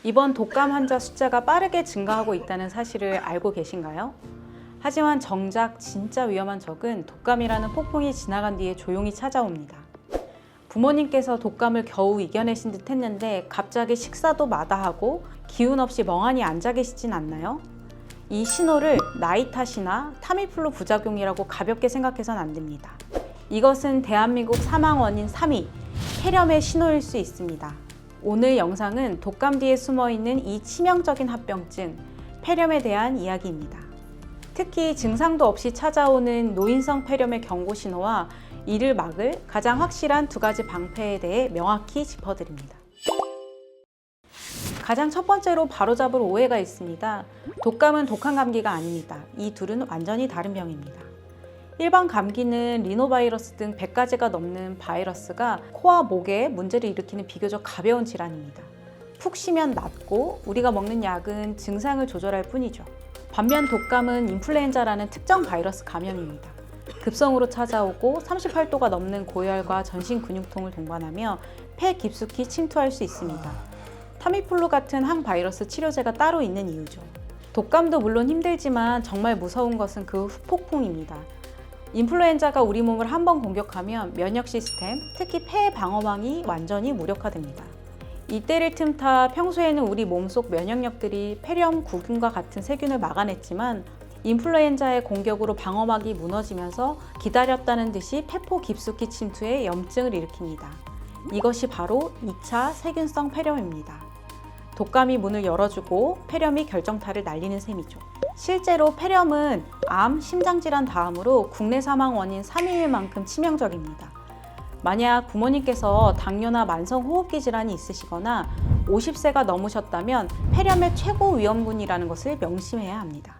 이번 독감 환자 숫자가 빠르게 증가하고 있다는 사실을 알고 계신가요? 하지만 정작 진짜 위험한 적은 독감이라는 폭풍이 지나간 뒤에 조용히 찾아옵니다. 부모님께서 독감을 겨우 이겨내신 듯 했는데 갑자기 식사도 마다하고 기운 없이 멍하니 앉아 계시진 않나요? 이 신호를 나이 탓이나 타미플루 부작용이라고 가볍게 생각해서는 안 됩니다. 이것은 대한민국 사망 원인 3위, 폐렴의 신호일 수 있습니다. 오늘 영상은 독감 뒤에 숨어있는 이 치명적인 합병증, 폐렴에 대한 이야기입니다. 특히 증상도 없이 찾아오는 노인성 폐렴의 경고 신호와 이를 막을 가장 확실한 두 가지 방패에 대해 명확히 짚어드립니다. 가장 첫 번째로 바로잡을 오해가 있습니다. 독감은 독한 감기가 아닙니다. 이 둘은 완전히 다른 병입니다. 일반 감기는 리노바이러스 등 100가지가 넘는 바이러스가 코와 목에 문제를 일으키는 비교적 가벼운 질환입니다. 푹 쉬면 낫고 우리가 먹는 약은 증상을 조절할 뿐이죠. 반면 독감은 인플루엔자라는 특정 바이러스 감염입니다. 급성으로 찾아오고 38도가 넘는 고열과 전신 근육통을 동반하며 폐에 깊숙이 침투할 수 있습니다. 타미플루 같은 항바이러스 치료제가 따로 있는 이유죠. 독감도 물론 힘들지만 정말 무서운 것은 그 후폭풍입니다. 인플루엔자가 우리 몸을 한번 공격하면 면역 시스템, 특히 폐 방어망이 완전히 무력화됩니다. 이때를 틈타 평소에는 우리 몸속 면역력들이 폐렴, 구균과 같은 세균을 막아냈지만 인플루엔자의 공격으로 방어막이 무너지면서 기다렸다는 듯이 폐포 깊숙이 침투해 염증을 일으킵니다. 이것이 바로 2차 세균성 폐렴입니다. 독감이 문을 열어주고 폐렴이 결정타를 날리는 셈이죠. 실제로 폐렴은 암, 심장질환 다음으로 국내 사망 원인 3위일 만큼 치명적입니다. 만약 부모님께서 당뇨나 만성호흡기 질환이 있으시거나 50세가 넘으셨다면 폐렴의 최고 위험군이라는 것을 명심해야 합니다.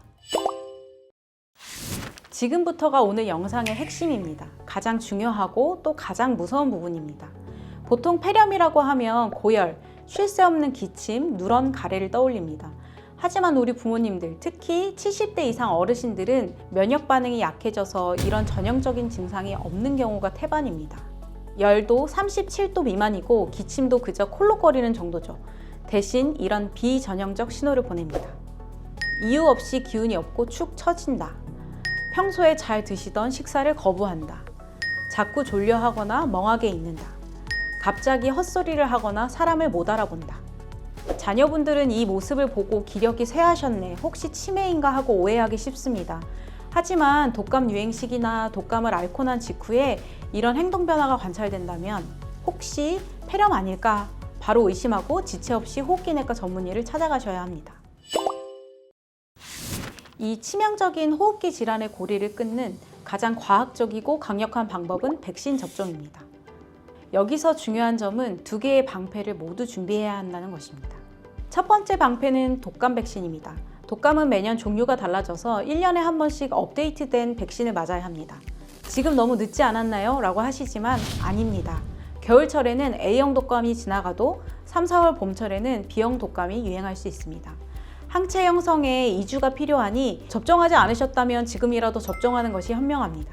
지금부터가 오늘 영상의 핵심입니다. 가장 중요하고 또 가장 무서운 부분입니다. 보통 폐렴이라고 하면 고열, 쉴 새 없는 기침, 누런, 가래를 떠올립니다. 하지만 우리 부모님들, 특히 70대 이상 어르신들은 면역 반응이 약해져서 이런 전형적인 증상이 없는 경우가 태반입니다. 열도 37도 미만이고 기침도 그저 콜록거리는 정도죠. 대신 이런 비전형적 신호를 보냅니다. 이유 없이 기운이 없고 축 처진다. 평소에 잘 드시던 식사를 거부한다. 자꾸 졸려하거나 멍하게 있는다. 갑자기 헛소리를 하거나 사람을 못 알아본다. 자녀분들은 이 모습을 보고 기력이 쇠하셨네, 혹시 치매인가 하고 오해하기 쉽습니다. 하지만 독감 유행 시기나 독감을 앓고 난 직후에 이런 행동 변화가 관찰된다면 혹시 폐렴 아닐까? 바로 의심하고 지체 없이 호흡기내과 전문의를 찾아가셔야 합니다. 이 치명적인 호흡기 질환의 고리를 끊는 가장 과학적이고 강력한 방법은 백신 접종입니다. 여기서 중요한 점은 두 개의 방패를 모두 준비해야 한다는 것입니다. 첫 번째 방패는 독감 백신입니다. 독감은 매년 종류가 달라져서 1년에 한 번씩 업데이트된 백신을 맞아야 합니다. 지금 너무 늦지 않았나요? 라고 하시지만 아닙니다. 겨울철에는 A형 독감이 지나가도 3, 4월 봄철에는 B형 독감이 유행할 수 있습니다. 항체 형성에 2주가 필요하니 접종하지 않으셨다면 지금이라도 접종하는 것이 현명합니다.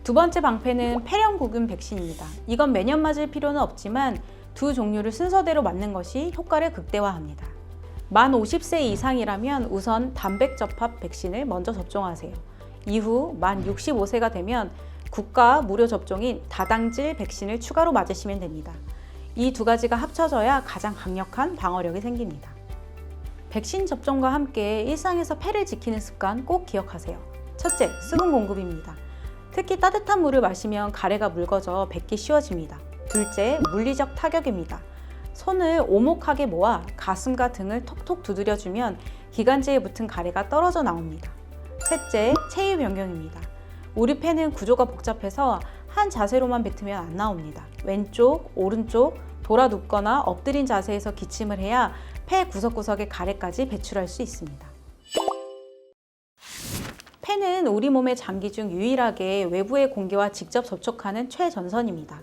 두 번째 방패는 폐렴구균 백신입니다. 이건 매년 맞을 필요는 없지만 두 종류를 순서대로 맞는 것이 효과를 극대화합니다. 만 50세 이상이라면 우선 단백접합 백신을 먼저 접종하세요. 이후 만 65세가 되면 국가 무료 접종인 다당질 백신을 추가로 맞으시면 됩니다. 이 두 가지가 합쳐져야 가장 강력한 방어력이 생깁니다. 백신 접종과 함께 일상에서 폐를 지키는 습관 꼭 기억하세요. 첫째, 수분 공급입니다. 특히 따뜻한 물을 마시면 가래가 묽어져 뱉기 쉬워집니다. 둘째, 물리적 타격입니다. 손을 오목하게 모아 가슴과 등을 톡톡 두드려주면 기관지에 붙은 가래가 떨어져 나옵니다. 셋째, 체위 변경입니다. 우리 폐는 구조가 복잡해서 한 자세로만 뱉으면 안 나옵니다. 왼쪽, 오른쪽, 돌아 눕거나 엎드린 자세에서 기침을 해야 폐 구석구석의 가래까지 배출할 수 있습니다. 폐는 우리 몸의 장기 중 유일하게 외부의 공기와 직접 접촉하는 최전선입니다.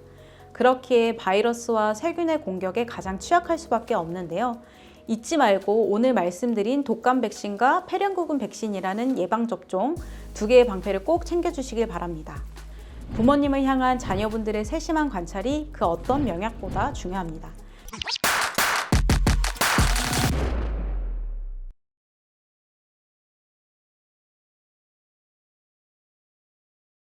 그렇기에 바이러스와 세균의 공격에 가장 취약할 수밖에 없는데요. 잊지 말고 오늘 말씀드린 독감 백신과 폐렴구균 백신이라는 예방접종 두 개의 방패를 꼭 챙겨주시길 바랍니다. 부모님을 향한 자녀분들의 세심한 관찰이 그 어떤 명약보다 중요합니다.